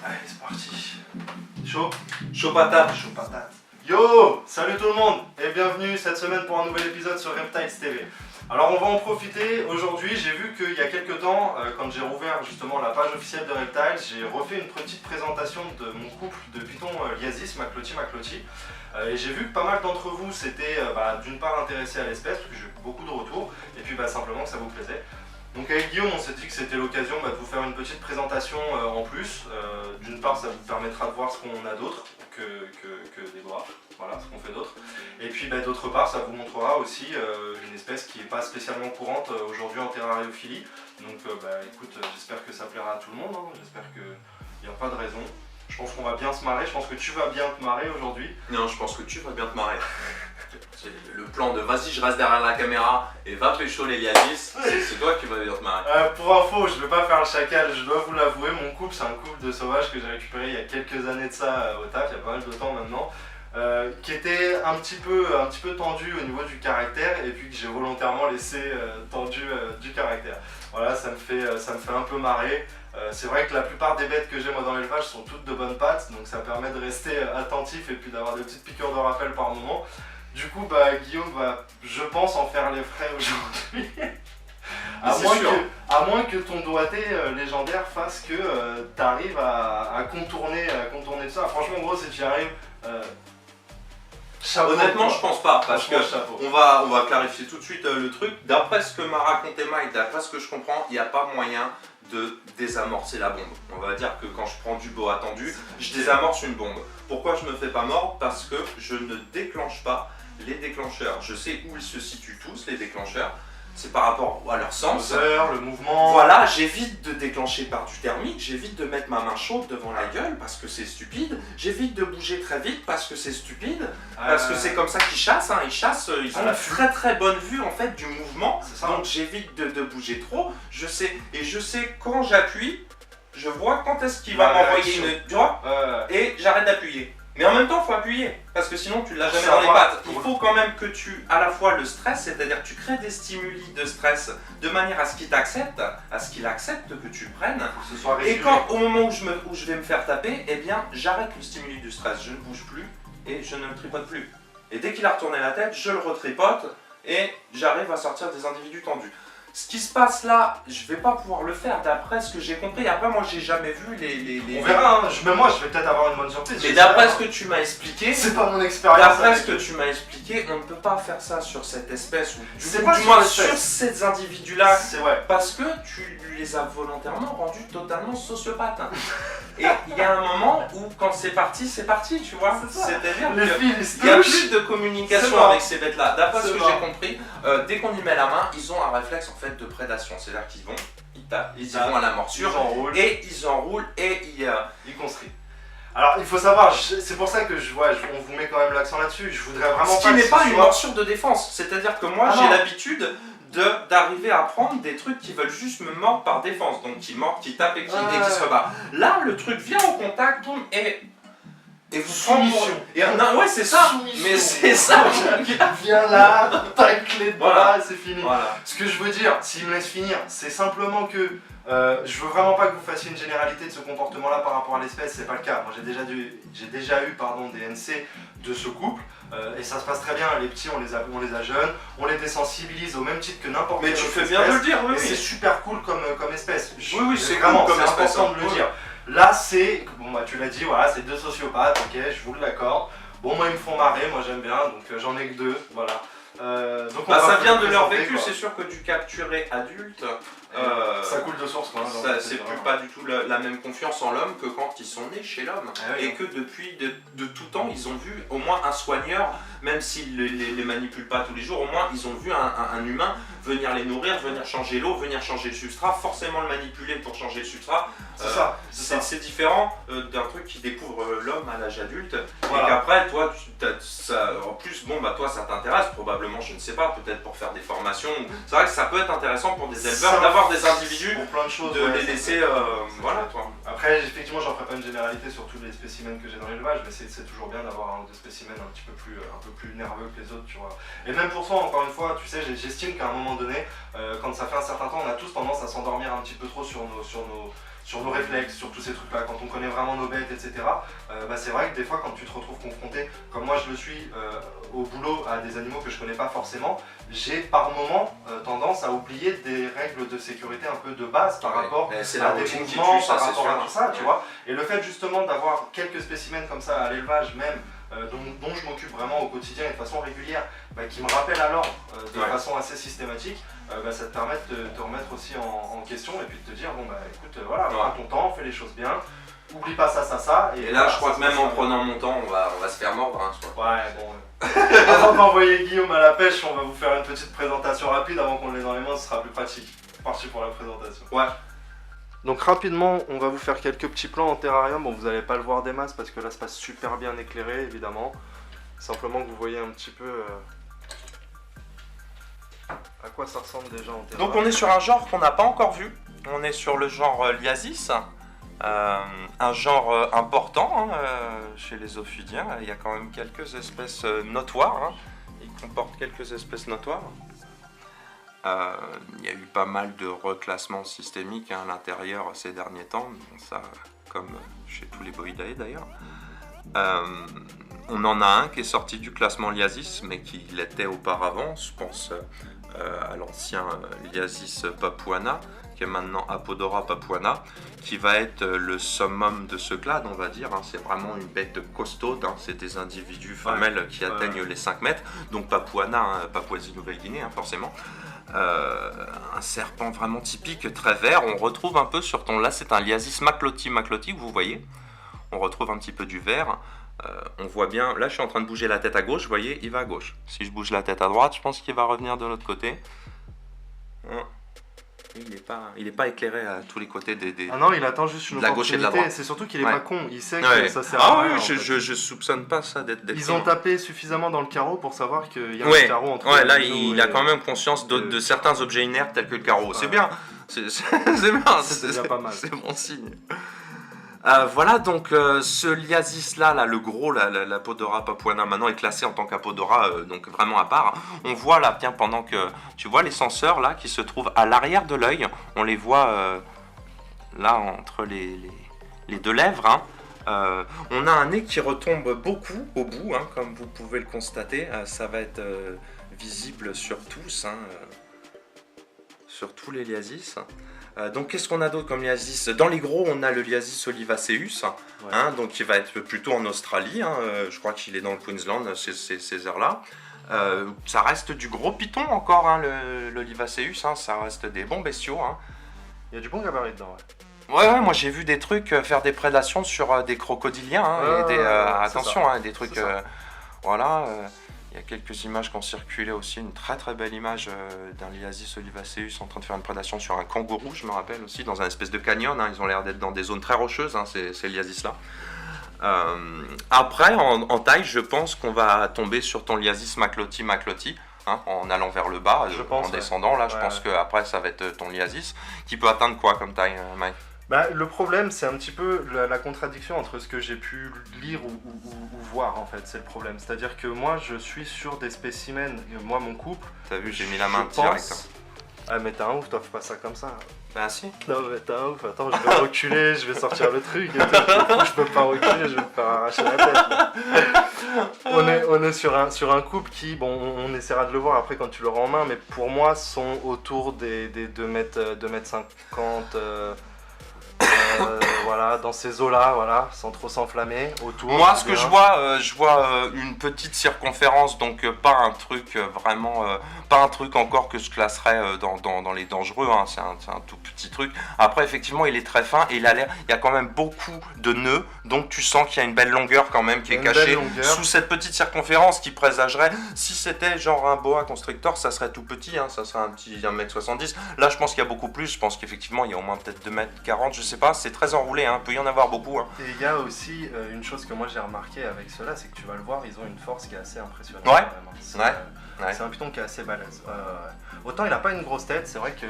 Allez, c'est parti. Chaud? Chaud patate. Chaud patate. Yo! Salut tout le monde et bienvenue cette semaine pour un nouvel épisode sur Reptiles TV. Alors on va en profiter. Aujourd'hui, j'ai vu qu'il y a quelques temps, quand j'ai rouvert justement la page officielle de Reptiles, j'ai refait une petite présentation de mon couple de Python Liasis, Maclotti. Et j'ai vu que pas mal d'entre vous s'étaient d'une part intéressés à l'espèce, parce que j'ai eu beaucoup de retours, et puis simplement que ça vous plaisait. Donc avec Guillaume, on s'est dit que c'était l'occasion de vous faire une petite présentation en plus. D'une part, ça vous permettra de voir ce qu'on a d'autre que des bras, voilà, ce qu'on fait d'autre. Et puis d'autre part, ça vous montrera aussi une espèce qui n'est pas spécialement courante aujourd'hui en terrariophilie. Donc écoute, j'espère que ça plaira à tout le monde, hein. J'espère qu'il n'y a pas de raison. Je pense qu'on va bien se marrer, je pense que tu vas bien te marrer aujourd'hui. Non, je pense que tu vas bien te marrer. C'est le plan de vas-y, je reste derrière la caméra et va pécho les Liasis, c'est toi qui vas bien te marrer. Pour info, je ne vais pas faire le chacal, je dois vous l'avouer, mon couple c'est un couple de sauvages que j'ai récupéré il y a quelques années de ça au taf, il y a pas mal de temps maintenant. Qui était un petit peu tendu au niveau du caractère et puis que j'ai volontairement laissé tendu du caractère. Voilà, ça me fait un peu marrer. C'est vrai que la plupart des bêtes que j'ai moi dans l'élevage sont toutes de bonnes pattes, donc ça permet de rester attentif et puis d'avoir des petites piqûres de rappel par moment. Du coup, Guillaume va, je pense, en faire les frais aujourd'hui. À moins que ton doigté légendaire fasse que tu arrives à contourner ça. Franchement, gros, si tu y arrives, chapeau. Honnêtement, je pense pas, parce que chapeau. on va clarifier tout de suite le truc. D'après ce que m'a raconté Mike, d'après ce que je comprends, il n'y a pas moyen de désamorcer la bombe. On va dire que quand je prends du beau attendu, je désamorce une bombe. Pourquoi je me fais pas mordre? Parce que je ne déclenche pas les déclencheurs. Je sais où ils se situent tous, les déclencheurs. C'est par rapport à leur sens. Le mouvement. Voilà, j'évite de déclencher par du thermique, j'évite de mettre ma main chaude devant la gueule parce que c'est stupide, j'évite de bouger très vite parce que c'est stupide, parce que c'est comme ça qu'ils chassent, hein. Ils chassent, ils ont une très bonne vue en fait du mouvement, donc j'évite de bouger trop, je sais quand j'appuie, je vois quand est-ce qu'il va m'envoyer une doigt et j'arrête d'appuyer. Mais en même temps, il faut appuyer, parce que sinon tu ne l'as jamais dans les pattes. Il faut quand même que tu, à la fois le stress, c'est-à-dire que tu crées des stimuli de stress de manière à ce qu'il t'accepte, à ce qu'il accepte que tu prennes. Et quand, au moment où je vais me faire taper, eh bien, j'arrête le stimuli du stress, je ne bouge plus et je ne le tripote plus. Et dès qu'il a retourné la tête, je le retripote et j'arrive à sortir des individus tendus. Ce qui se passe là, je vais pas pouvoir le faire d'après ce que j'ai compris. Après, moi, j'ai jamais vu les... On verra, hein. Même moi, je vais peut-être avoir une bonne surprise. Mais d'après ce que tu m'as expliqué... C'est pas mon expérience. D'après ce que tu m'as expliqué, on ne peut pas faire ça sur cette espèce ou du moins sur ces individus-là. C'est vrai. Parce que tu les as volontairement rendus totalement sociopathes. Et il y a un moment où, quand c'est parti, tu vois. C'est-à-dire qu'il n'y a plus de communication avec ces bêtes-là. D'après ce que j'ai compris, dès qu'on y met la main, ils ont un réflexe en fait de prédation. C'est-à-dire qu'ils tapent, ils vont à la morsure, ils enroulent et ils construisent. Alors il faut savoir, c'est pour ça que on vous met quand même l'accent là-dessus. Je voudrais vraiment ce qui n'est pas une morsure de défense. C'est-à-dire que moi j'ai l'habitude d'arriver à prendre des trucs qui veulent juste me mordre par défense. Donc qui mordent, qui tapent et qui se rebattent. Là le truc vient au contact, boum, et vous soumission. Ouais, c'est ça. Soumission. Mais c'est ça. Viens là, ta clé de bras, c'est fini. Voilà. Ce que je veux dire, s'il me laisse finir, c'est simplement que je veux vraiment pas que vous fassiez une généralité de ce comportement-là par rapport à l'espèce. C'est pas le cas. Moi, j'ai déjà eu des NC de ce couple. Et ça se passe très bien, les petits on les a jeunes, on les désensibilise au même titre que n'importe quelle autre espèce. Mais tu fais bien de le dire, oui. Et c'est super cool comme espèce. Oui, c'est vraiment cool comme espèce, important de le dire. Là c'est, tu l'as dit, voilà, c'est deux sociopathes, ok, je vous l'accorde. Bon, moi ils me font marrer, moi j'aime bien, donc j'en ai que deux, voilà. Donc ça vient de leur vécu, c'est sûr que du capturé adulte, ça coule de source quoi. C'est plus pas du tout la même confiance en l'homme que quand ils sont nés chez l'homme. Et que depuis de tout temps ils ont vu au moins un soigneur, même s'ils les manipulent pas tous les jours, au moins ils ont vu un humain venir les nourrir, venir changer l'eau, venir changer le substrat, forcément le manipuler pour changer le substrat. C'est différent d'un truc qui découvre l'homme à l'âge adulte. Voilà. Et qu'après toi en plus toi ça t'intéresse probablement, je ne sais pas, peut-être pour faire des formations. C'est vrai que ça peut être intéressant pour des éleveurs d'avoir des individus, pour plein de choses, de les laisser voilà toi. Après, effectivement, j'en ferai pas une généralité sur tous les spécimens que j'ai dans l'élevage, mais c'est toujours bien d'avoir un ou deux spécimens un peu plus nerveux que les autres, tu vois. Et même pour soi, encore une fois, tu sais, j'estime qu'à un moment donné, quand ça fait un certain temps, on a tous tendance à s'endormir un petit peu trop sur nos réflexes, sur tous ces trucs-là, quand on connaît vraiment nos bêtes, etc. C'est vrai que des fois, quand tu te retrouves confronté, comme moi je le suis au boulot, à des animaux que je connais pas forcément, j'ai par moment tendance à oublier des règles de sécurité un peu de base par rapport à des mouvements, par rapport à tout ça, tu vois. Et le fait justement d'avoir quelques spécimens comme ça à l'élevage même, dont je m'occupe vraiment au quotidien et de façon régulière, qui me rappellent à l'ordre de façon assez systématique, ça te permet de te remettre aussi en question et puis de te dire bon écoute voilà, prends ton temps, fais les choses bien, oublie pas ça et là je crois que même en prenant mon temps on va se faire mordre hein, ouais bon avant d'envoyer Guillaume à la pêche, on va vous faire une petite présentation rapide avant qu'on l'ait dans les mains, ce sera plus pratique. C'est parti pour la présentation. Ouais. Donc rapidement, on va vous faire quelques petits plans en terrarium. Bon, vous n'allez pas le voir des masses parce que là, c'est pas super bien éclairé, évidemment. Simplement que vous voyez un petit peu à quoi ça ressemble déjà en terrarium. Donc on est sur un genre qu'on n'a pas encore vu. On est sur le genre Liasis. Un genre important chez les ophidiens. Il y a quand même quelques espèces notoires. Il comporte quelques espèces notoires. Il y a eu pas mal de reclassements systémiques à l'intérieur ces derniers temps, ça, comme chez tous les boidae d'ailleurs. On en a un qui est sorti du classement Liasis, mais qui l'était auparavant, je pense à l'ancien Liasis papuana, qui est maintenant Apodora papuana, qui va être le summum de ce clade, on va dire. C'est vraiment une bête costaude, c'est des individus femelles qui atteignent les 5 mètres, donc papuana, Papouasie-Nouvelle-Guinée, forcément. Un serpent vraiment typique, très vert. On retrouve un peu sur ton... Là, c'est un Liasis macloti, vous voyez. On retrouve un petit peu du vert. On voit bien... Là, je suis en train de bouger la tête à gauche. Vous voyez, il va à gauche. Si je bouge la tête à droite, je pense qu'il va revenir de l'autre côté. Il n'est pas éclairé à tous les côtés des... Ah non, il attend juste une de la gauche et de la opportunité. droite. C'est surtout qu'il est pas con. Il sait que ça sert à rien. Oui, je soupçonne pas ça d'être... Ils ont tapé suffisamment dans le carreau pour savoir qu'il y a un carreau entre les là, il a quand même conscience de certains objets inertes tels que le carreau. C'est bien. C'est bien. C'est déjà pas mal. C'est bon signe. Voilà, donc ce Liasis là, le gros, l'Apodora papuana maintenant est classé en tant qu'Apodora, donc vraiment à part. On voit là, tiens, pendant que tu vois les senseurs là qui se trouvent à l'arrière de l'œil, on les voit là entre les deux lèvres. On a un nez qui retombe beaucoup au bout, comme vous pouvez le constater. Ça va être visible sur tous, sur tous les Liasis. Donc qu'est-ce qu'on a d'autre comme Liasis? Dans les gros, on a le Liasis olivaceus, donc qui va être plutôt en Australie. Je crois qu'il est dans le Queensland, ces aires-là. Ça reste du gros python encore, l'olivaceus. Ça reste des bons bestiaux. Il y a du bon gabarit dedans. Ouais, moi j'ai vu des trucs faire des prédations sur des crocodiliens. Attention, des trucs... voilà. Il y a quelques images qui ont circulé aussi, une très très belle image d'un Liasis olivaceus en train de faire une prédation sur un kangourou, je me rappelle aussi, dans un espèce de canyon. Ils ont l'air d'être dans des zones très rocheuses, ces Liasis-là. Après, en taille, je pense qu'on va tomber sur ton Liasis macloti, en allant vers le bas, en descendant. Là, je pense qu'après, ça va être ton Liasis, qui peut atteindre quoi comme taille, Mike? Le problème, c'est un petit peu la contradiction entre ce que j'ai pu lire ou voir, en fait, c'est le problème. C'est-à-dire que moi, je suis sur des spécimens, moi, mon couple... T'as vu, j'ai mis la main direct. Ah, mais t'es un ouf, t'offres pas ça comme ça. Ben si. Non, mais t'es un ouf, attends, je vais reculer, je vais sortir le truc, et je peux pas reculer, je vais me faire arracher la tête. On est sur un couple qui, bon, on essaiera de le voir après quand tu l'auras en main, mais pour moi, sont autour des 2 mètres 50... voilà, dans ces eaux-là, voilà, sans trop s'enflammer autour. Moi, ce que je vois une petite circonférence, donc pas un truc vraiment, pas un truc encore que je classerais dans les dangereux. C'est un tout petit truc. Après, effectivement, il est très fin et il y a quand même beaucoup de nœuds, donc tu sens qu'il y a une belle longueur quand même qui est cachée sous cette petite circonférence qui présagerait. Si c'était genre un boa constrictor, ça serait tout petit, ça serait un petit 1m70. Là, je pense qu'il y a beaucoup plus. Je pense qu'effectivement, il y a au moins peut-être 2m40, je sais pas. c'est très enroulé, hein. Il peut y en avoir beaucoup. Hein. Et il y a aussi une chose que moi j'ai remarqué avec ceux-là, c'est que tu vas le voir, ils ont une force qui est assez impressionnante. Ouais. C'est un python qui est assez balèze. Autant il n'a pas une grosse tête, c'est vrai que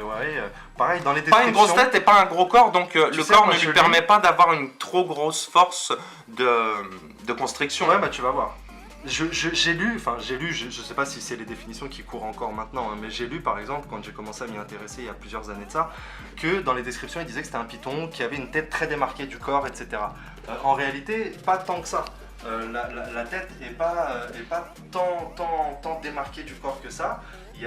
pareil dans les Pas descriptions. une grosse tête et pas un gros corps, donc le sais, corps moi, ne je lui lis- permet pas d'avoir une trop grosse force de constriction. Ouais, bah tu vas voir. J'ai lu, je sais pas si c'est les définitions qui courent encore maintenant, hein, mais j'ai lu par exemple, quand j'ai commencé à m'y intéresser il y a plusieurs années de ça, que dans les descriptions il disait que c'était un python qui avait une tête très démarquée du corps, etc. En réalité, pas tant que ça. La tête est pas tant démarquée du corps que ça. Il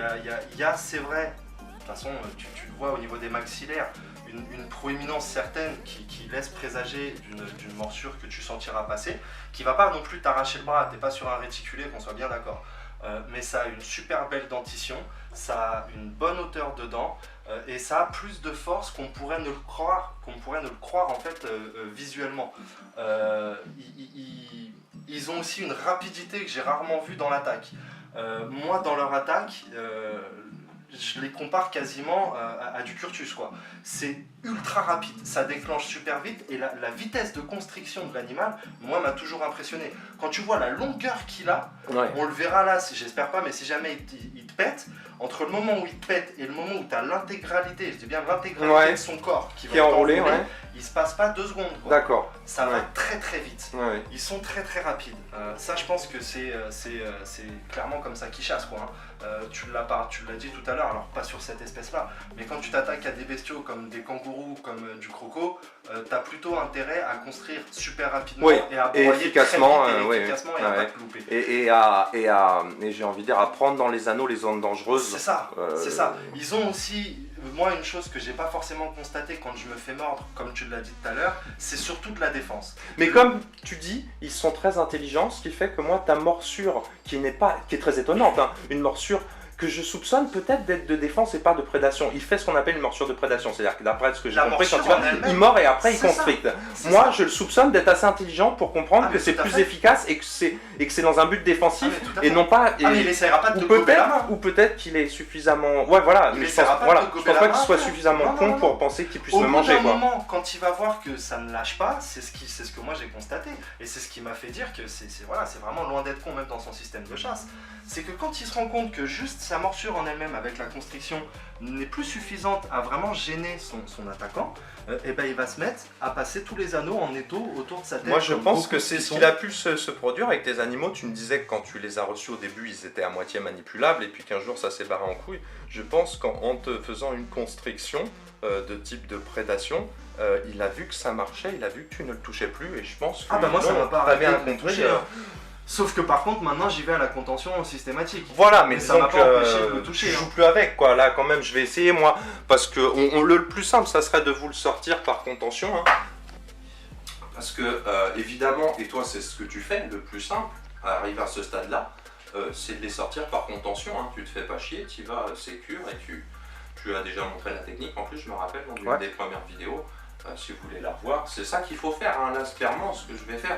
y a c'est vrai, de toute façon tu le vois au niveau des maxillaires, une proéminence certaine qui laisse présager d'une morsure que tu sentiras passer, qui va pas non plus t'arracher le bras, t'es pas sur un réticulé, qu'on soit bien d'accord. Mais ça a une super belle dentition, ça a une bonne hauteur de dents, et ça a plus de force qu'on pourrait ne le croire, en fait visuellement. Ils ont aussi une rapidité que j'ai rarement vue dans l'attaque. Moi, dans leur attaque, je les compare quasiment à du Curtus, quoi. C'est ultra rapide, ça déclenche super vite, et la vitesse de constriction de l'animal, moi, m'a toujours impressionné. Quand tu vois la longueur qu'il a, on le verra là, j'espère pas, mais si jamais il te pète, entre le moment où il te pète et le moment où tu as l'intégralité, je dis bien l'intégralité de son corps qui va être enroulé, il se passe pas 2 secondes. D'accord. Ça va très très vite. Ils sont très très rapides. Ça, je pense que c'est clairement comme ça qu'ils chassent, quoi. Hein. Tu l'as dit tout à l'heure, alors pas sur cette espèce-là, mais quand tu t'attaques à des bestiaux comme des kangourous, comme du croco, tu as plutôt intérêt à construire super rapidement et à broyer efficacement, très vite et efficacement et à pas te louper. Et j'ai envie de dire, à prendre dans les anneaux les zones dangereuses. C'est ça, c'est ça. Ils ont aussi, moi, une chose que j'ai pas forcément constatée quand je me fais mordre, comme tu l'as dit tout à l'heure, c'est surtout de la défense. Mais comme tu dis, ils sont très intelligents, ce qui fait que moi, ta morsure, qui est très étonnante, hein, une morsure que je soupçonne peut-être d'être de défense et pas de prédation. Il fait ce qu'on appelle une morsure de prédation, c'est-à-dire que d'après ce que j'ai compris, quand il mord et après il constricte. Moi, je le soupçonne d'être assez intelligent pour comprendre que c'est plus efficace et que c'est dans un but défensif et non pas. mais il essaiera pas de te gober la main. Ou peut-être qu'il est suffisamment. Ouais, voilà. Mais je pense pas qu'il soit suffisamment con pour penser qu'il puisse me manger. Au bout d'un moment, quand il va voir que ça ne lâche pas, c'est ce que moi j'ai constaté et c'est ce qui m'a fait dire que c'est vraiment loin d'être con même dans son système de chasse. C'est que quand il se rend compte que juste sa morsure en elle-même avec la constriction n'est plus suffisante à vraiment gêner son attaquant, et ben il va se mettre à passer tous les anneaux en étau autour de sa tête. Moi je pense que c'est ce qu'il a pu se produire avec tes animaux. Tu me disais que quand tu les as reçus au début ils étaient à moitié manipulables et puis qu'un jour ça s'est barré en couille. Je pense qu'en te faisant une constriction de type de prédation, il a vu que ça marchait, il a vu que tu ne le touchais plus et je pense que moi ça m'a pas arrêté un contrôle. Sauf que par contre maintenant j'y vais à la contention systématique. Voilà, mais ça m'a pas empêché de me toucher. Je joue plus avec quoi, là quand même je vais essayer moi, parce que le plus simple ça serait de vous le sortir par contention. Hein. Parce que évidemment, et toi c'est ce que tu fais, le plus simple, à arriver à ce stade là, c'est de les sortir par contention, hein. Tu te fais pas chier, tu vas sécure et tu as déjà montré la technique, en plus je me rappelle dans une des premières vidéos, si vous voulez la revoir, c'est ça qu'il faut faire, hein. Là clairement ce que je vais faire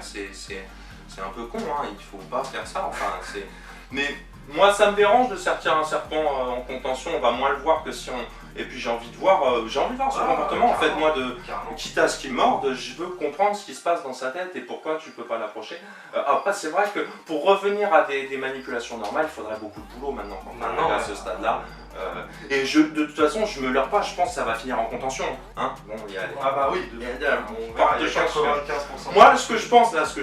c'est un peu con, hein. Il faut pas faire ça, enfin c'est... Mais moi ça me dérange de sortir un serpent en contention, on va moins le voir que si on... Et puis j'ai envie de voir son comportement, en fait moi, quitte à ce qu'il morde, je veux comprendre ce qui se passe dans sa tête et pourquoi tu peux pas l'approcher. Après c'est vrai que pour revenir à des manipulations normales, il faudrait beaucoup de boulot maintenant quand on est à ce stade-là. Et de toute façon, je me leurre pas, je pense que ça va finir en contention. Hein, bon, il y a Ah bah oui, part de chance. Moi, ce que je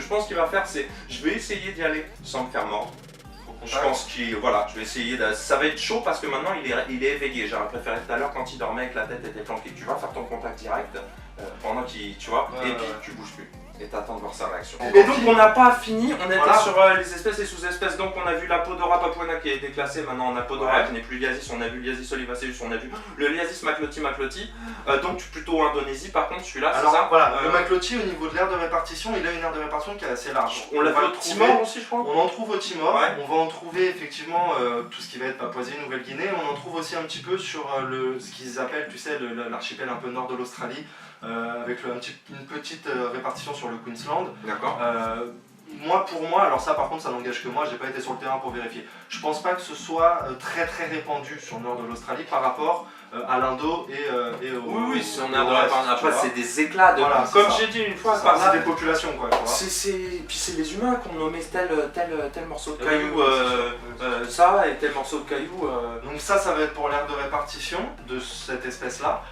pense qu'il va faire, c'est je vais essayer d'y aller sans me faire mordre. Je pense qu'il, voilà, je vais essayer ça va être chaud parce que maintenant il est éveillé. J'aurais préféré tout à l'heure quand il dormait avec la tête était flanquée. Tu vas faire ton contact direct pendant qu'il, tu vois, et puis tu bouges plus. Et t'attends de voir sa réaction. Et donc on n'a pas fini, on était sur les espèces et sous-espèces, donc on a vu la Podora papuana qui est déclassée, maintenant on a Podora qui n'est plus Liasis, on a vu Liasis olivaceus, on a vu le Liasis macloti, donc plutôt Indonésie par contre celui-là, c'est ça. Voilà, le macloti au niveau de l'aire de répartition, il a une aire de répartition qui est assez large. On l'a vu au Timor aussi je crois. On en trouve au Timor, on va en trouver effectivement tout ce qui va être Papouasie, Nouvelle-Guinée, on en trouve aussi un petit peu sur ce qu'ils appellent, tu sais, l'archipel un peu nord de l'Australie. Avec une petite répartition sur le Queensland. D'accord. pour moi, alors ça par contre ça n'engage que moi, j'ai pas été sur le terrain pour vérifier. Je pense pas que ce soit très très répandu sur le nord de l'Australie par rapport à l'Indo et au. Oui, si on a de reste, après c'est des éclats de. Voilà, comme j'ai dit une fois, c'est des populations quoi. Puis c'est les humains qui ont nommé tel morceau de caillou, oui, ça et tel morceau de caillou. Donc ça va être pour l'aire de répartition de cette espèce là.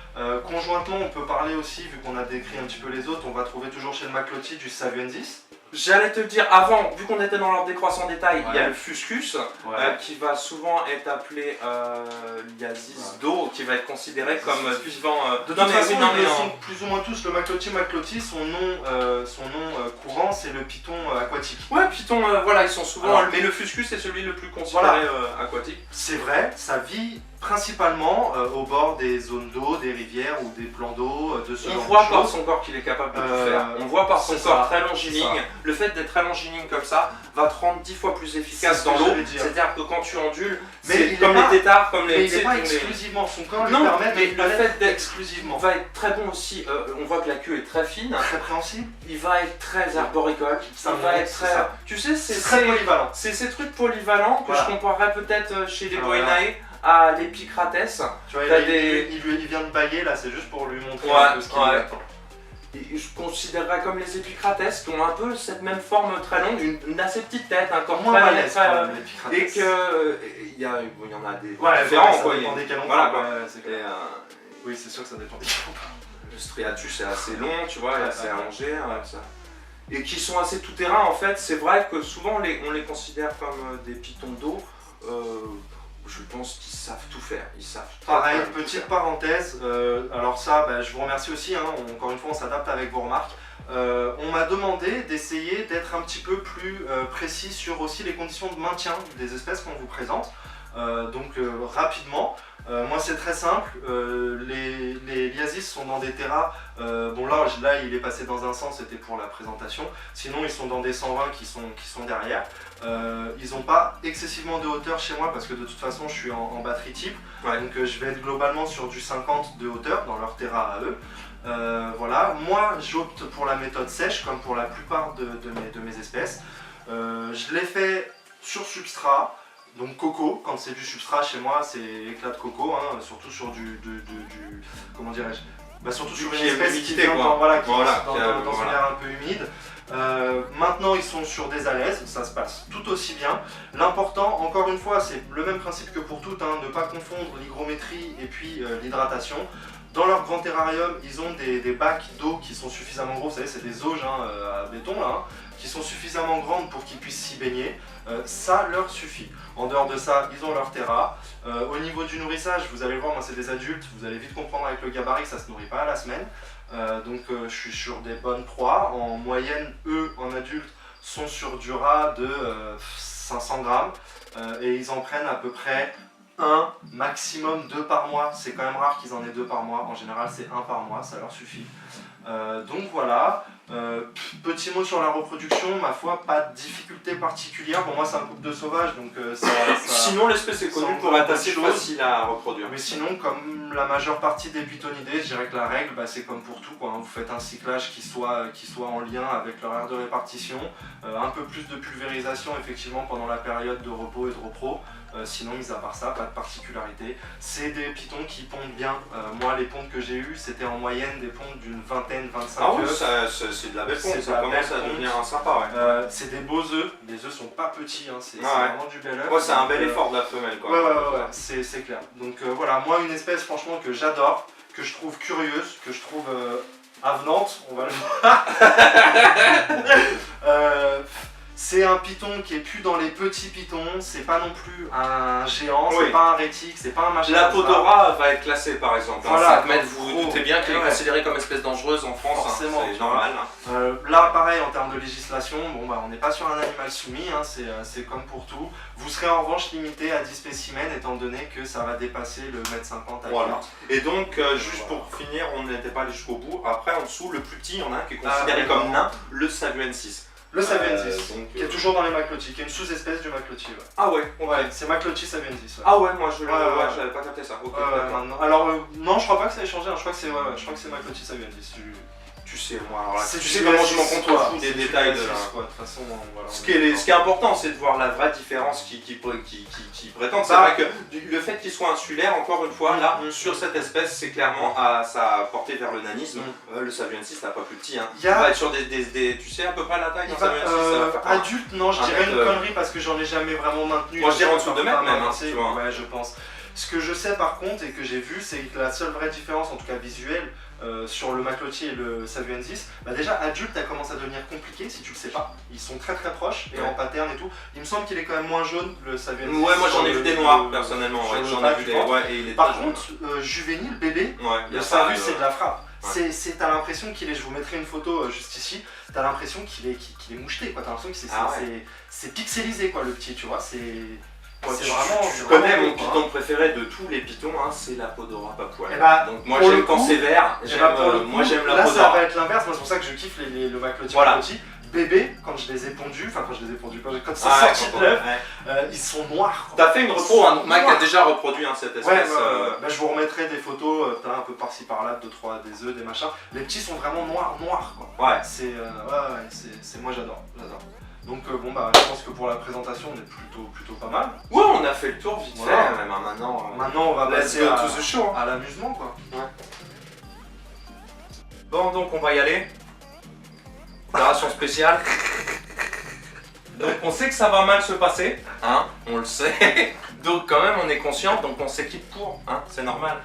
Conjointement on peut parler aussi, vu qu'on a décrit un petit peu les autres, on va trouver toujours chez le Macloti du Savuensis. J'allais te le dire avant, vu qu'on était dans l'ordre décroissant détail, il y a le Fuscus qui va souvent être appelé Lyasis d'eau, qui va être considéré comme vivant. De toute façon, ils sont plus ou moins tous. Le Macloti, son nom courant, c'est le python aquatique. Ouais, python, voilà, ils sont souvent. Alors, mais le Fuscus est celui le plus considéré aquatique. C'est vrai, ça vit principalement au bord des zones d'eau, des rivières ou des plans d'eau, de ce genre de choses. On voit par son corps qu'il est capable de tout faire. On voit par son corps très longiligne. Le fait d'être très longiligne comme ça va te rendre 10 fois plus efficace dans l'eau. C'est-à-dire que quand tu ondules, c'est comme les têtards, comme les. Mais il n'est pas exclusivement, son corps lui permet de le fait d'être exclusivement. Va être très bon aussi. On voit que la queue est très fine, très préhensible. Il va être très arboricole. Ça va être très. Tu sais, c'est très polyvalent. C'est ces trucs polyvalents que je comparerais peut-être chez les Boinae à l'Epicrates. Tu vois, il vient de bailler là, c'est juste pour lui montrer un peu ce qu'il est. Et je considérerais comme les Epicrates qui ont un peu cette même forme très longue, une assez petite tête, un corps moins balèze, et que il y en a des différents quoi. Ça dépend des canons. Voilà, oui, c'est sûr que ça dépend des canons. Le striatus est assez long, tu vois, assez allongé, et qui sont assez tout terrain en fait. C'est vrai que souvent on les considère comme des pitons d'eau. Je pense qu'ils savent tout faire, ils savent pareil, petite parenthèse, alors ça, je vous remercie aussi, encore une fois on s'adapte avec vos remarques. On m'a demandé d'essayer d'être un petit peu plus précis sur aussi les conditions de maintien des espèces qu'on vous présente. Rapidement, moi c'est très simple, les Lyasis sont dans des terras, bon là il est passé dans un sens, c'était pour la présentation, sinon ils sont dans des 120 qui sont derrière. Ils n'ont pas excessivement de hauteur chez moi parce que de toute façon je suis en batterie type, donc je vais être globalement sur du 50 de hauteur dans leur terra à eux. Voilà, moi j'opte pour la méthode sèche comme pour la plupart de mes espèces. Je l'ai fait sur substrat. Donc coco, quand c'est du substrat chez moi c'est éclat de coco, surtout sur comment dirais-je, surtout sur une espèce qui vient dans une aire un peu humide. Maintenant ils sont sur des alaises, ça se passe tout aussi bien. L'important, encore une fois, c'est le même principe que pour tout, ne pas confondre l'hygrométrie et puis l'hydratation. Dans leur grand terrarium, ils ont des bacs d'eau qui sont suffisamment gros, vous savez c'est des auges à béton là, qui sont suffisamment grandes pour qu'ils puissent s'y baigner. Ça leur suffit. En dehors de ça, ils ont leur terra. Au niveau du nourrissage, vous allez voir, moi c'est des adultes, vous allez vite comprendre avec le gabarit que ça se nourrit pas à la semaine. Je suis sur des bonnes proies. En moyenne, eux, en adultes, sont sur du rat de 500 grammes et ils en prennent à peu près 1, maximum 2 par mois. C'est quand même rare qu'ils en aient 2 par mois. En général, c'est 1 par mois, ça leur suffit. Donc voilà. Petit mot sur la reproduction, ma foi, pas de difficulté particulière. Pour moi, c'est un couple de sauvages, donc sinon, l'espèce est connue pour être assez facile à reproduire. Mais sinon, comme la majeure partie des pitonidae, je dirais que la règle, c'est comme pour tout, quoi. Vous faites un cyclage qui soit en lien avec leur aire de répartition, un peu plus de pulvérisation effectivement pendant la période de repos et de repro. Sinon, mis à part ça, pas de particularité. C'est des pitons qui pondent bien. Moi, les pontes que j'ai eues, c'était en moyenne des pontes d'une vingtaine, 25 œufs. Ah oui, c'est de la belle ponte, ça commence à devenir sympa. C'est des beaux œufs. Les œufs sont pas petits, c'est vraiment du bel œuf. C'est un bel effort de la femelle, quoi. Ouais, c'est clair. Donc voilà, moi, une espèce franchement que j'adore, que je trouve curieuse, que je trouve avenante, on va le voir. C'est un python qui est plus dans les petits pythons, c'est pas non plus un géant, c'est pas un rétique, c'est pas un machin. La Podora va être classée par exemple. Voilà, vous vous doutez bien qu'elle est considérée comme espèce dangereuse en France, c'est normal. Là pareil en termes de législation, on n'est pas sur un animal soumis, c'est comme pour tout. Vous serez en revanche limité à 10 spécimens étant donné que ça va dépasser le 1,50 m à voilà. Et donc juste pour finir, on n'était pas allé jusqu'au bout, après en dessous le plus petit, il y en a un qui est considéré comme nain, le Savuensis. Le Savuensis, qui est toujours dans les Macloti, qui est une sous-espèce du Macloti. Ah ouais, c'est Macloti Savuensis. Ah ouais, moi je j'avais pas capté ça. Alors non, je crois pas que ça ait changé, je crois que c'est Macloti Savuensis. Tu sais, moi, alors là, C'est tu du sais comment je m'en S6, contrefous quoi. des C'est du détails de S6, là. quoi. De toute façon, voilà, Ce qui est important, c'est de voir la vraie différence qui prétendent. C'est Bah. vrai que le fait qu'il soit insulaire, encore une fois, là, sur cette espèce, c'est clairement à sa portée vers le nanisme. Le Savion 6 n'a pas plus petit. Hein. Il y a- On va être sur tu sais à peu près la taille d'un Savion 6 ça va faire quoi adulte, non, je un dirais mètre, une connerie parce que j'en ai jamais vraiment maintenu. Moi, je dirais en dessous de 2 mètres même, hein, tu tu vois. Ouais, je pense. Ce que je sais par contre et que j'ai vu, c'est que la seule vraie différence, en tout cas visuelle, sur le Maclotier et le Savion 6, bah déjà adulte, ça commence à devenir compliqué si tu le sais pas. Ils sont très très proches et Ouais. en pattern et tout. Il me semble qu'il est quand même moins jaune le Savion 6. Ouais, moi j'en ai sur vu des le- noirs personnellement. sur Ouais, le j'en ai pack, vu tu des. vois. Ouais, et il est Par très contre, juvénile, bébé, jaune. Ouais, il y le a ça, Savus c'est de la frappe. Ouais. T'as l'impression qu'il est, je vous mettrai une photo juste ici, t'as l'impression qu'il est moucheté quoi, t'as l'impression que Ah ouais. c'est pixelisé quoi le petit, tu vois, c'est Ouais, c'est tu vraiment. tu c'est connais vraiment mon beau, quoi. python préféré de tous les pythons, hein, c'est la Podora papouane. Eh bah, Donc moi pour le j'aime quand coup- c'est vert, Eh j'aime, bah, pour le moi coup, j'aime la là ça Podora. va être l'inverse, moi c'est pour ça que je kiffe le Maclotier Voilà. petit. Bébé, quand je les ai pondus, enfin quand je les ai pondus, quand c'est Ah ouais, sorti quand de l'œuf, ouais. ils sont noirs. quoi. T'as fait une repro, hein, Mac a déjà reproduit hein, cette Ouais, espèce. bah, je vous remettrai des photos, t'as un peu par-ci par-là, 2-3 des œufs, des machins. Les petits sont vraiment noirs quoi. Ouais. C'est moi j'adore. Donc bon bah je pense que pour la présentation on est plutôt pas mal. Ouais, on a fait le tour vite Voilà. fait, même hein, maintenant. Maintenant on va Let's passer go à, to the show. à l'amusement quoi. Bon, donc on va y aller. Opération spéciale. Donc on sait que ça va mal se passer, hein, on le sait. Donc quand même on est conscient, donc on s'équipe pour, hein, c'est normal.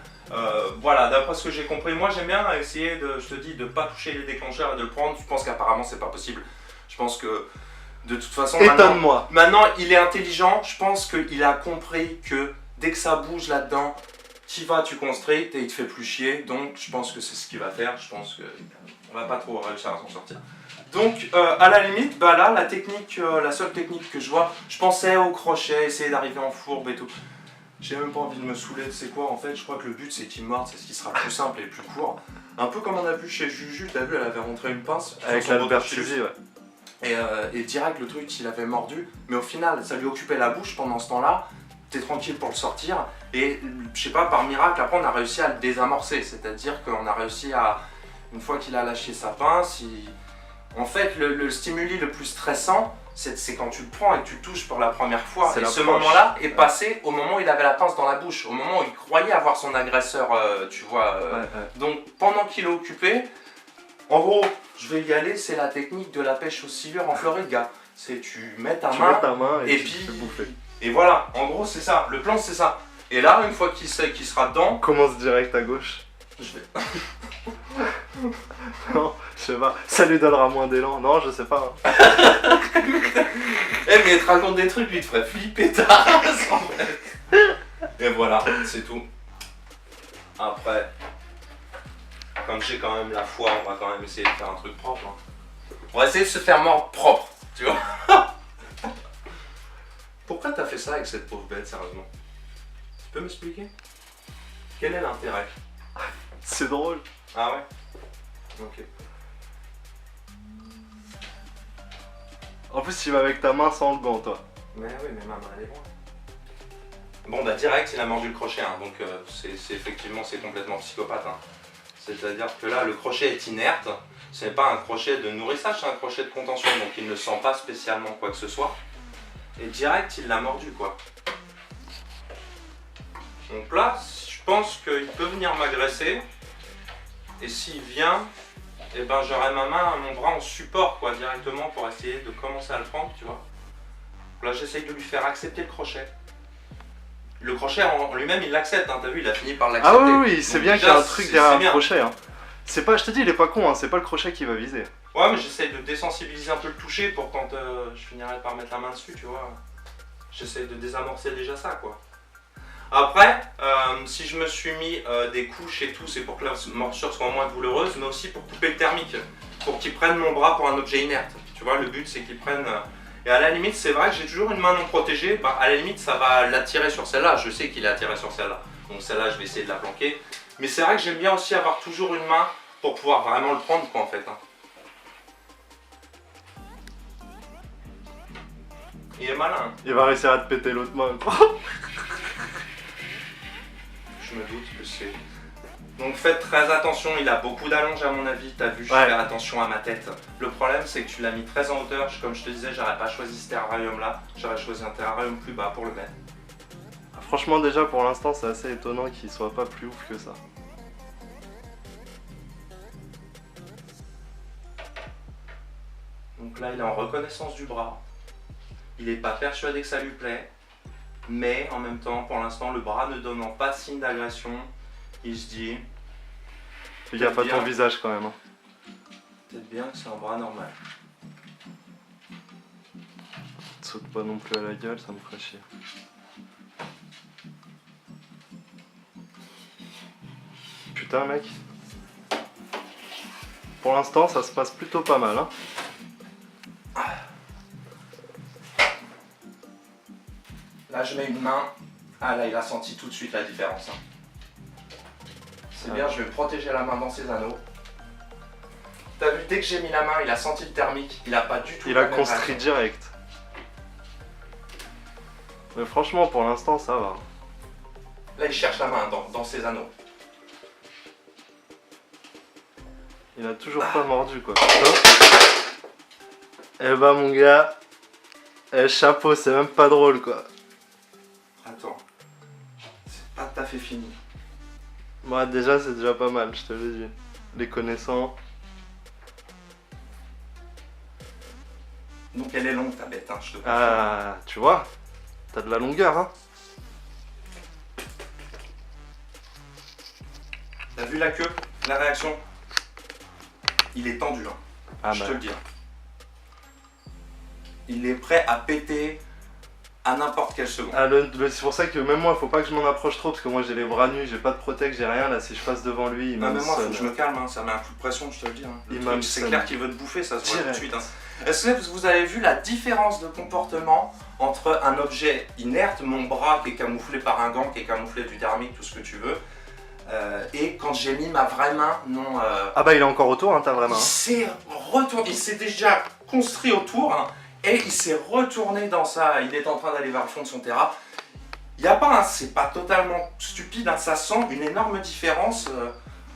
Voilà, d'après ce que j'ai compris, moi j'aime bien essayer de, je te dis, de pas toucher les déclencheurs et de le prendre. Je pense qu'apparemment c'est pas possible. Je pense que de toute façon Étonne-moi. maintenant il est intelligent. Je pense qu'il a compris que dès que ça bouge là-dedans, tu vas, tu construis et il te fait plus chier. Donc je pense que c'est ce qu'il va faire. Je pense que on va pas trop réussir à s'en sortir. Donc à la limite, bah là la technique, la seule technique que je vois, je pensais au crochet, essayer d'arriver en fourbe et tout. J'ai même pas envie de me saouler, tu sais quoi, en fait je crois que le but c'est qu'il morde, c'est ce qui sera le plus simple et le plus court. Un peu comme on a vu chez Juju, t'as vu, elle avait rentré une pince sur Avec son l'Albert Nautilus. Suzy, ouais. Et direct le truc il avait mordu, mais au final ça lui occupait la bouche pendant ce temps-là, t'es tranquille pour le sortir, et je sais pas, par miracle après on a réussi à le désamorcer, c'est-à-dire qu'on a réussi à, une fois qu'il a lâché sa pince, en fait le stimuli le plus stressant, c'est quand tu le prends et que tu le touches pour la première fois, C'est et ce l'approche. moment-là est passé au moment où il avait la pince dans la bouche, au moment où il croyait avoir son agresseur, tu vois. Donc pendant qu'il est occupé, en gros, je vais y aller, c'est la technique de la pêche au silure en Floride, gars. C'est tu mets ta Tu main, mets ta main et, et tu puis- te fais bouffer. et voilà, en gros c'est ça, le plan c'est ça. Et là, une fois qu'il sera dedans, Commence direct à gauche. je vais... Non, je sais pas. Ça lui donnera moins d'élan. Non, je sais pas. Eh mais il te raconte des trucs, lui il te ferait flipper ta race en fait. Et voilà, c'est tout. Après, comme j'ai quand même la foi, on va quand même essayer de faire un truc propre. Hein. On va essayer de se faire mordre propre, tu vois. Pourquoi t'as fait ça avec cette pauvre bête, sérieusement? Tu peux m'expliquer? Quel est l'intérêt? C'est drôle. Ah ouais? Ok. En plus, tu vas avec ta main sans le gant, toi. Mais oui, mais ma main elle est loin. Bon bah direct il a mordu le crochet, hein, donc c'est effectivement c'est complètement psychopathe. Hein. C'est-à-dire que là le crochet est inerte, ce n'est pas un crochet de nourrissage, c'est un crochet de contention, donc il ne sent pas spécialement quoi que ce soit. Et direct il l'a mordu quoi. Donc là je pense qu'il peut venir m'agresser, et s'il vient, et ben j'aurai ma main, mon bras en support quoi directement pour essayer de commencer à le prendre, tu vois. Là j'essaye de lui faire accepter le crochet. Le crochet en lui-même il l'accepte, hein, t'as vu, il a fini par l'accepter. Ah oui, oui, c'est Donc bien qu'il y déjà, a un truc c'est derrière bien. un crochet. Hein. C'est pas, je te dis, il est pas con, hein. C'est pas le crochet qui va viser. Ouais mais j'essaye de désensibiliser un peu le toucher pour quand je finirai par mettre la main dessus, tu vois. J'essaye de désamorcer déjà ça quoi. Après, si je me suis mis des couches et tout, c'est pour que la morsure soit moins douloureuse, mais aussi pour couper le thermique, pour qu'il prenne mon bras pour un objet inerte. Tu vois, le but c'est qu'il prenne... Et à la limite, c'est vrai que j'ai toujours une main non protégée, bah, à la limite ça va l'attirer sur celle-là, je sais qu'il est attiré sur celle-là. Donc celle-là, je vais essayer de la planquer. Mais c'est vrai que j'aime bien aussi avoir toujours une main pour pouvoir vraiment le prendre quoi en fait. Hein. Il est malin. Hein. Il va réussir à te péter l'autre main. Je me doute que c'est Donc faites très attention, il a beaucoup d'allonge à mon avis, t'as vu, je Ouais. fais attention à ma tête. Le problème c'est que tu l'as mis très en hauteur, comme je te disais, j'aurais pas choisi ce terrarium là, j'aurais choisi un terrarium plus bas pour le mettre. Franchement, déjà pour l'instant, c'est assez étonnant qu'il soit pas plus ouf que ça. Donc là il est en reconnaissance du bras, il est pas persuadé que ça lui plaît, mais en même temps pour l'instant le bras ne donnant pas de signe d'agression, il se dit Fais gaffe à ton bien. visage quand même. Hein. peut-être bien que c'est un bras normal. Saute pas non plus à la gueule, ça me ferait chier. Putain mec. Pour l'instant, ça se passe plutôt pas mal. Hein. Là je mets une main, ah là il a senti tout de suite la différence. Hein. C'est bien, je vais protéger la main dans ses anneaux. T'as vu, dès que j'ai mis la main, il a senti le thermique, il a pas du tout Il la a même construit réaction. direct. Mais franchement, pour l'instant, ça va. Là il cherche la main dans ses anneaux. Il a toujours pas mordu quoi. Putain. Eh bah mon gars, chapeau, c'est même pas drôle quoi. Attends, c'est pas tout à fait fini. Moi déjà c'est déjà pas mal, je te le dis. Les connaissants. Donc elle est longue ta bête, hein, je te confirme. Ah, tu vois, t'as de la longueur hein. T'as vu la queue, la réaction? Il est tendu, hein. Ah je bah. te le dis. Hein. Il est prêt à péter à n'importe quelle seconde. Ah, c'est pour ça que même moi, faut pas que je m'en approche trop parce que moi j'ai les bras nus, j'ai pas de protect, j'ai rien là. Si je passe devant lui, il Non, mais moi, faut m'hameçonne. que je me calme, hein. Ça met un coup de pression, je te le dis. Hein. Le Il truc, c'est m'hameçonne. clair qu'il veut te bouffer, ça se voit tout de Direct. suite. Hein. Est-ce que vous avez vu la différence de comportement entre un objet inerte, mon bras qui est camouflé par un gant, qui est camouflé du thermique, tout ce que tu veux, et quand j'ai mis ma vraie main, non. Ah bah il est encore autour, hein, ta vraie main. Il s'est retourné, il s'est déjà construit autour, hein, et il s'est retourné dans ça. Il est en train d'aller vers le fond de son terrain. Il y a pas, c'est pas totalement stupide, hein, ça sent une énorme différence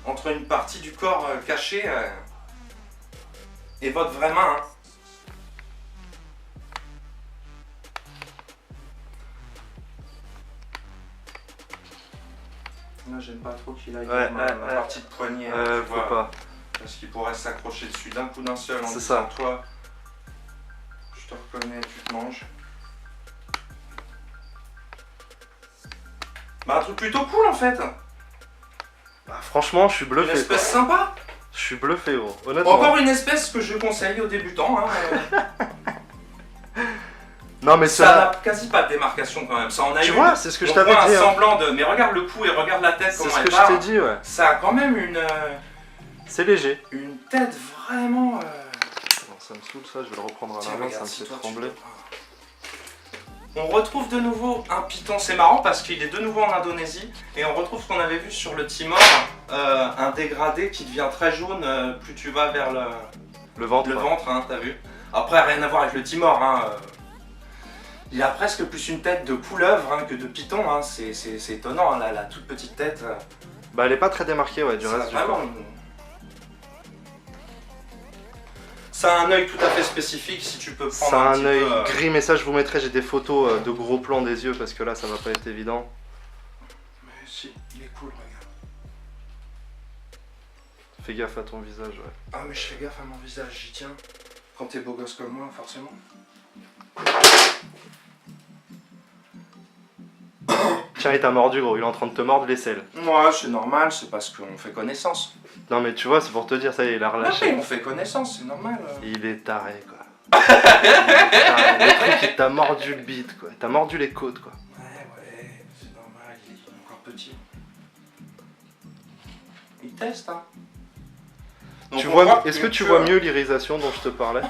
entre une partie du corps cachée et votre vraie main. Hein. Là, j'aime pas trop qu'il aille Ouais, dans ma partie de poignet. Tu faut vois, pas. parce qu'il pourrait s'accrocher dessus d'un coup d'un seul en C'est disant ça. toi, je te reconnais, tu te manges. Bah un truc plutôt cool en fait. Bah, franchement, je suis Une bluffé. Quoi. espèce sympa. Je suis bluffé, gros. Honnêtement. Encore une espèce que je conseille aux débutants. Hein. Non mais Ça ça. n'a quasi pas de démarcation quand même. Ça en a Tu une. vois, c'est ce que je On t'avais voit dit. un Hein. semblant de. Mais regarde le cou et regarde la tête C'est comment ce elle que je part. t'ai dit, ouais. Ça a quand même C'est léger. une tête vraiment. Bon, ça me saoule ça, je vais le reprendre à Tiens, la main, ça regarde, me si fait toi, tu trembler. peux- On retrouve de nouveau un python, c'est marrant parce qu'il est de nouveau en Indonésie et on retrouve ce qu'on avait vu sur le Timor, un dégradé qui devient très jaune plus tu vas vers Le ventre. le ouais. ventre, hein, t'as vu. Après rien à voir avec le Timor, hein, il a presque plus une tête de couleuvre hein, que de python, hein. C'est étonnant, hein, la toute petite tête. Bah elle est pas très démarquée, ouais, du Ça a reste du vraiment corps. Ça a un œil tout à fait spécifique si tu peux prendre Ça a un un petit œil peu, gris, mais ça je vous mettrai, j'ai des photos de gros plans des yeux parce que là ça va pas être évident. Mais si, il est cool, regarde. Fais gaffe à ton visage, ouais. Ah mais je fais gaffe à mon visage, j'y tiens. Quand t'es beau gosse comme moi, forcément. Tiens, il t'a mordu gros, il est en train de te mordre l'aisselle. Moi, c'est normal, c'est parce qu'on fait connaissance. Non mais tu vois, c'est pour te dire, ça y est, il a Ah, relâché. mais on fait connaissance, c'est normal. Il est taré quoi. Il est taré. Le truc il t'a mordu le bide quoi, il t'a mordu les côtes quoi. Ouais, c'est normal, il est encore petit. Il teste, hein. Donc, Tu on vois, voit est-ce que une tu queue. vois mieux l'irisation dont je te parlais?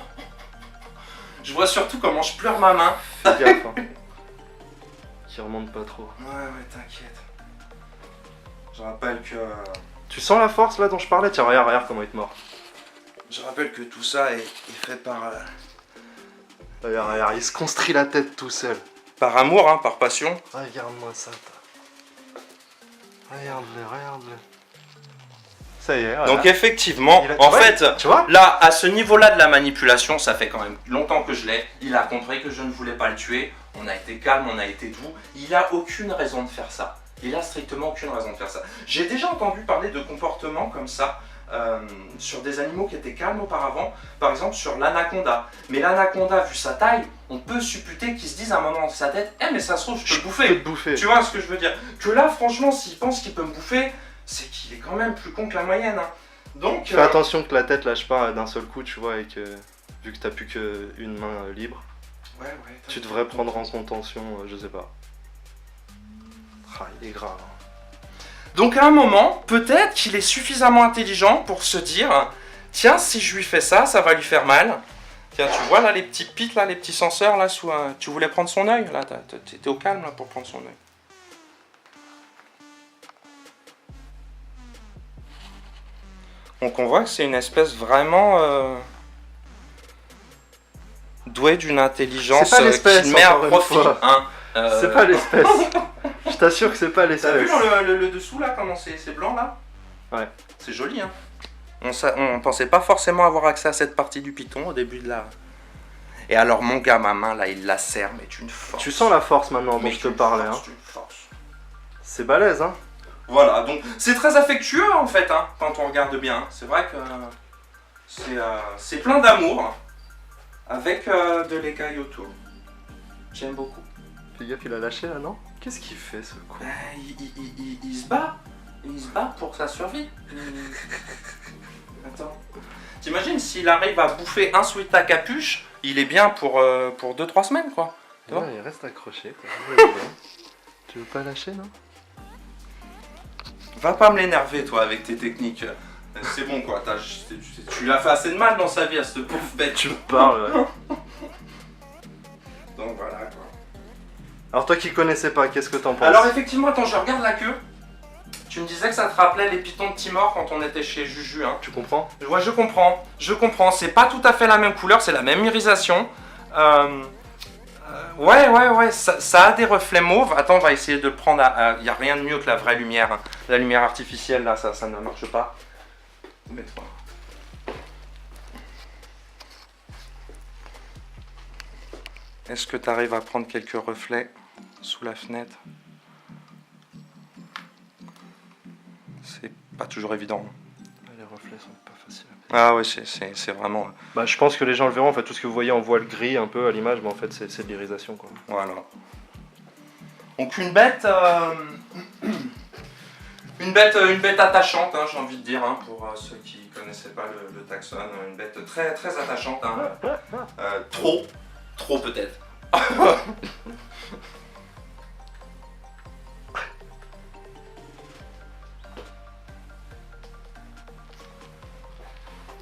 Je vois surtout comment je pleure ma main. Fais gaffe hein. Qui remonte pas trop. Ouais, t'inquiète. Je rappelle que... Tu sens la force là dont je parlais? Tiens, regarde comment il te mord. Je rappelle que tout ça est fait par... Regarde, il se construit la tête tout seul. Par amour, hein, par passion. Regarde-moi ça, toi. Regarde-le, regarde-le. Ça y est, voilà. Donc effectivement, tu vois là, à ce niveau-là de la manipulation, ça fait quand même longtemps que je l'ai. Il a compris que je ne voulais pas le tuer. On a été calme, on a été doux. Il a aucune raison de faire ça. Il a strictement aucune raison de faire ça. J'ai déjà entendu parler de comportements comme ça sur des animaux qui étaient calmes auparavant. Par exemple sur l'anaconda. Mais l'anaconda, vu sa taille, on peut supputer qu'il se dise à un moment dans sa tête « Eh mais ça se trouve, je peux peux le te bouffer. Tu vois ce que je veux dire? Que là, franchement, s'il pense qu'il peut me bouffer, c'est qu'il est quand même plus con que la moyenne. Hein. Donc, Fais attention que la tête lâche pas d'un seul coup, tu vois, et que vu que t'as plus qu'une main libre, tu devrais prendre en contention, je sais pas. Ah, il est grave. Donc à un moment, peut-être qu'il est suffisamment intelligent pour se dire « Tiens, si je lui fais ça, ça va lui faire mal. » Tiens, tu vois là les petits pics, là, les petits senseurs, là, sous tu voulais prendre son œil, là, t'étais au calme là, pour prendre son œil. Donc on voit que c'est une espèce vraiment douée d'une intelligence C'est pas l'espèce, qui met à encore une profit. fois. Hein, C'est pas l'espèce. Je t'assure que c'est pas T'as l'espèce. vu dans le dessous là, comment c'est blanc là? Ouais. C'est joli hein. On pensait pas forcément avoir accès à cette partie du python au début de la... Et alors mon gars, ma main là, il la serre, mais d'une force. Tu sens la force maintenant dont Mais je te d'une parlais. force, Hein. d'une force. C'est balèze, hein. Voilà, donc c'est très affectueux en fait, hein, quand on regarde bien. C'est vrai que c'est plein d'amour, avec de l'écaille autour. J'aime beaucoup. Fais gaffe, il a lâché là, non? Qu'est-ce qu'il fait ce con? Il se bat. Il se bat pour sa survie. Attends. T'imagines s'il arrive à bouffer un sweat à capuche, il est bien pour 2-3 semaines quoi. Tu vois? Ouais, il reste accroché. Quoi. Tu veux pas lâcher, non? Va pas me l'énerver toi avec tes techniques. C'est bon quoi, tu lui as fait assez de mal dans sa vie à cette pauvre bête. Tu me parles, ouais. Donc voilà quoi. Alors toi qui connaissais pas, qu'est-ce que t'en penses? Alors effectivement, attends, je regarde la queue. Tu me disais que ça te rappelait les pitons de Timor quand on était chez Juju. Hein. Tu comprends? Ouais, je comprends. C'est pas tout à fait la même couleur, c'est la même irisation. Ouais, ça a des reflets mauves. Attends, on va essayer de le prendre il n'y a rien de mieux que la vraie lumière. Hein. La lumière artificielle, là, ça ne marche pas. Mets-toi. Est-ce que tu arrives à prendre quelques reflets sous la fenêtre? C'est pas toujours évident. Les reflets sont pas faciles. Ah ouais, c'est vraiment... Bah je pense que les gens le verront, en fait tout ce que vous voyez en voile gris un peu à l'image, mais en fait c'est de l'irisation quoi. Voilà. Donc une bête... une bête attachante, hein, j'ai envie de dire, hein, pour ceux qui connaissaient pas le taxon. Une bête très, très attachante. Hein. Trop peut-être.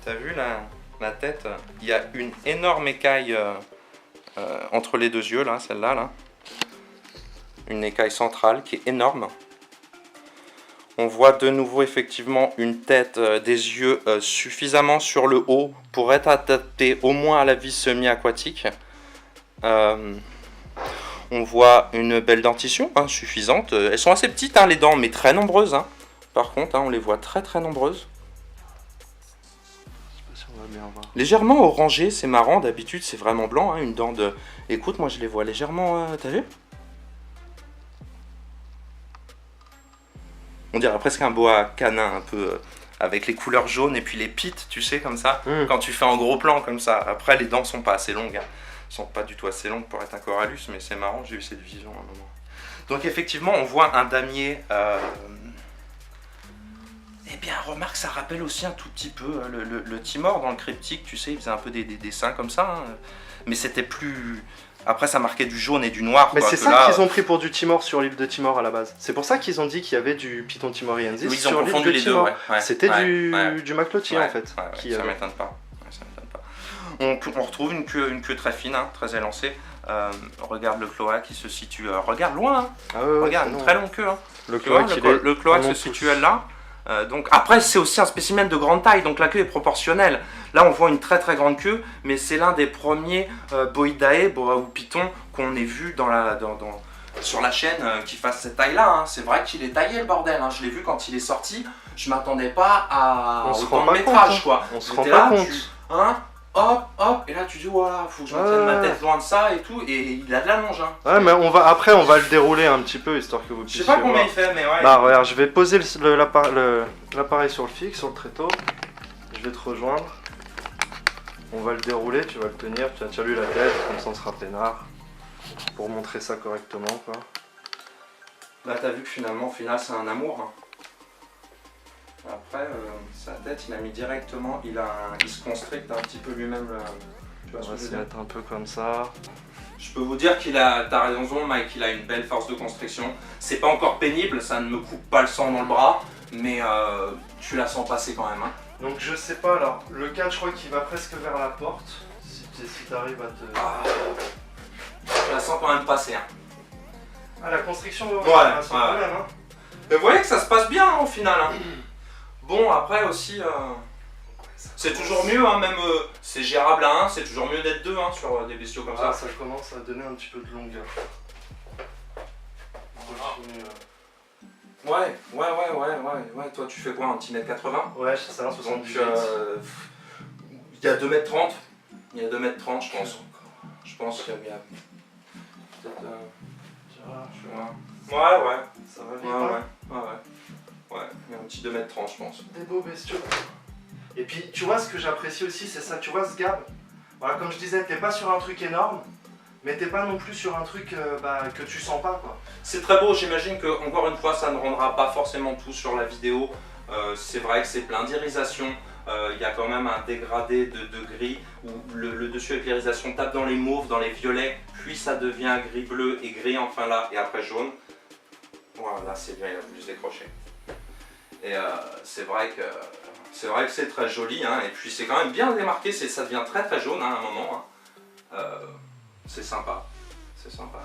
T'as vu la tête? Il y a une énorme écaille entre les deux yeux, là, celle-là. Là. Une écaille centrale qui est énorme. On voit de nouveau effectivement une tête, des yeux suffisamment sur le haut pour être adapté au moins à la vie semi-aquatique. On voit une belle dentition hein, suffisante. Elles sont assez petites hein, les dents, mais très nombreuses. Hein. Par contre, hein, on les voit très très nombreuses. Je sais pas si on va bien voir. Légèrement orangé, c'est marrant. D'habitude, c'est vraiment blanc. Hein, une dent de... Écoute, moi je les vois légèrement... T'as vu? On dirait presque un boa canin un peu... avec les couleurs jaunes et puis les pites, tu sais, comme ça. Quand tu fais en gros plan comme ça. Après, les dents sont pas assez longues. Hein. Sont pas du tout assez longues pour être un corallus, mais c'est marrant, j'ai eu cette vision à un moment. Donc effectivement, on voit un damier. Eh bien, remarque, ça rappelle aussi un tout petit peu le Timor dans le cryptique, tu sais, il faisait un peu des dessins comme ça. Hein. Mais c'était plus... Après, ça marquait du jaune et du noir. Mais quoi, c'est que ça là... qu'ils ont pris pour du Timor sur l'île de Timor à la base. C'est pour ça qu'ils ont dit qu'il y avait du Python timoriensis Oui, ils ont sur l'île confondu de les deux, Timor. ouais. C'était du maclotier en fait. Ouais, ça m'étonne pas. On retrouve une queue très fine, hein, très élancée. Regarde le cloaque qui se situe... regarde loin, hein. Ah ouais, regarde, une très longue queue. Hein. Le cloaque, le cloaque se situe là. Donc, après, c'est aussi un spécimen de grande taille, donc la queue est proportionnelle. Là, on voit une très très grande queue, mais c'est l'un des premiers Boidae, boa ou python, qu'on ait vu sur la chaîne qui fasse cette taille-là. Hein. C'est vrai qu'il est taillé le bordel. Hein. Je l'ai vu quand il est sorti. Je m'attendais pas à autant de métrage, quoi. On se rend pas compte. Hein, hop, hop, et là tu dis voilà, faut que je maintienne ma tête loin de ça et tout, et il a de la longe. Hein. Ouais, mais après on va le dérouler un petit peu histoire que vous puissiez. Je sais pas combien il fait, mais ouais. Bah regarde, je vais poser l'appareil sur le fixe, sur le tréteau. Je vais te rejoindre. On va le dérouler, tu vas le tenir, tiens-lui la tête, comme ça on sera peinard. Pour montrer ça correctement, quoi. Là t'as vu que finalement, au final c'est un amour. Hein. Après, sa tête, il a mis directement, il se constricte un petit peu lui-même. On va se mettre un peu comme ça. Je peux vous dire t'as raison Mike, il a une belle force de constriction. C'est pas encore pénible, ça ne me coupe pas le sang dans le bras, mais tu la sens passer quand même. Hein. Donc je sais pas, alors le 4 je crois qu'il va presque vers la porte. Si tu arrives à te... Je la sens quand même passer. Hein. Ah la constriction, ouais, sans problème. Hein. Mais vous voyez que ça se passe bien hein, au final. Hein. Bon, après aussi, c'est toujours mieux, hein, même c'est gérable à 1, c'est toujours mieux d'être 2 hein, sur des bestiaux comme ça. Ça commence à donner un petit peu de longueur. Ouais, toi tu fais quoi, un petit mètre 80? Ouais, c'est ça, 78. Donc, il y a 2m30, il y a 2m30 je pense. Je pense qu'il y a peut-être... Ouais, ça va vite. Ouais, il y a un petit 2m30 je pense. Des beaux bestiaux. Et puis tu vois ce que j'apprécie aussi, c'est ça, tu vois ce gab. Voilà, comme je disais, t'es pas sur un truc énorme, mais t'es pas non plus sur un truc que tu sens pas quoi. C'est très beau, j'imagine que encore une fois ça ne rendra pas forcément tout sur la vidéo. C'est vrai que c'est plein d'irisation. Il y a quand même un dégradé de gris où le dessus avec l'irisation tape dans les mauves, dans les violets, puis ça devient gris bleu et gris enfin là et après jaune. Voilà, là c'est bien, il a voulu se décrocher. Et c'est vrai que c'est très joli hein, et puis c'est quand même bien démarqué, ça devient très très jaune hein, à un moment. Hein. C'est sympa, c'est sympa.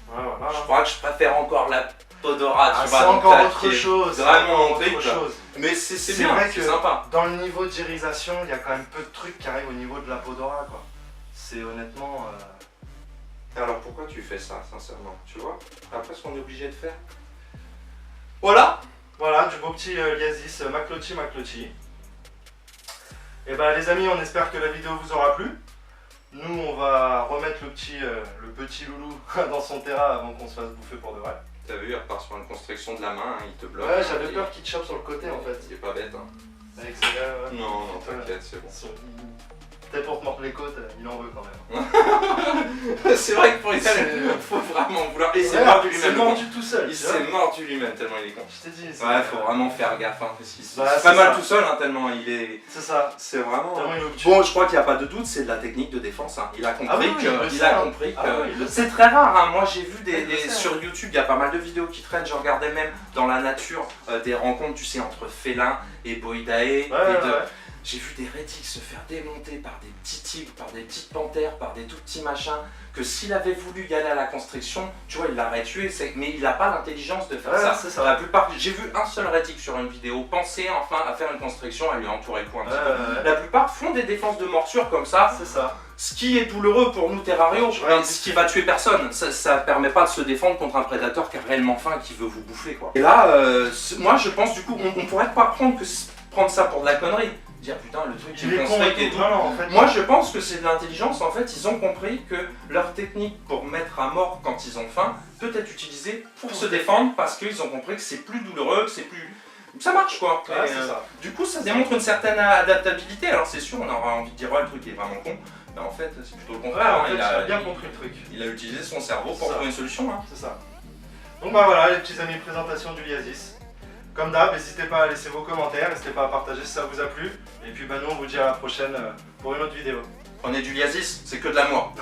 Ouais, voilà. Je crois que je préfère encore la Podora, tu vois, c'est encore autre chose. Vraiment autre chose. Mais c'est bien, c'est sympa. Dans le niveau d'irisation, il y a quand même peu de trucs qui arrivent au niveau de la Podora quoi. C'est honnêtement... Alors pourquoi tu fais ça, sincèrement? Tu vois, après ce qu'on est obligé de faire. Voilà. Voilà, du beau petit Liasis Maclotti. Et bah les amis, on espère que la vidéo vous aura plu. Nous, on va remettre le petit loulou dans son terrain avant qu'on se fasse bouffer pour de vrai. T'as vu, il repart sur une constriction de la main, hein, il te bloque. Ouais, j'avais peur qu'il te chope sur le côté en fait. Il est pas bête. Hein. Avec ses gars, ouais. Non, t'inquiète, c'est bon. Peut-être pour te mordre les côtes, il en veut quand même. C'est vrai que pour les il faut vraiment vouloir. Et c'est mordu lui-même. Il s'est mordu tout seul. Il s'est mordu lui-même tellement il est con. Je t'ai dit. Ouais, faut vraiment faire gaffe. Hein, c'est bah, pas mal tout seul, hein, tellement il est. C'est ça. C'est vraiment. Bon, je crois qu'il n'y a pas de doute, c'est de la technique de défense. Hein. Il a compris que. C'est très rare. Hein. Moi, j'ai vu sur YouTube, il y a pas mal de vidéos qui traînent. Je regardais même dans la nature des rencontres, tu sais, entre félins et boïdae. J'ai vu des rétiques se faire démonter par des petits tigres, par des petites panthères, par des tout petits machins, que s'il avait voulu y aller à la constriction, tu vois, il l'aurait tué, mais il n'a pas l'intelligence de faire ça. La plupart, j'ai vu un seul rétique sur une vidéo penser enfin à faire une constriction, à lui entourer le cou un petit peu. La plupart font des défenses de morsure comme ça. C'est ça. Ce qui est douloureux pour nous terrarios, ce qui va tuer personne, ça permet pas de se défendre contre un prédateur qui a réellement faim et qui veut vous bouffer quoi. Et là, moi je pense du coup, on pourrait pas prendre ça pour de la connerie. Dire putain le truc il est construit et tout. En fait, moi je pense que c'est de l'intelligence, en fait ils ont compris que leur technique pour mettre à mort quand ils ont faim peut être utilisée pour se défendre parce qu'ils ont compris que c'est plus douloureux, que c'est plus... Ça marche quoi. Ouais, ça. Du coup ça démontre une certaine adaptabilité, alors c'est sûr on aura envie de dire ouais le truc est vraiment con, mais en fait c'est plutôt le contraire. En fait, il a bien compris le truc. Il a utilisé son cerveau pour trouver une solution. Hein. C'est ça. Donc bah voilà les petits amis, présentation du Liasis. Comme d'hab, n'hésitez pas à laisser vos commentaires, n'hésitez pas à partager si ça vous a plu. Et puis bah nous on vous dit à la prochaine pour une autre vidéo. Prenez du Liasis, c'est que de l'amour.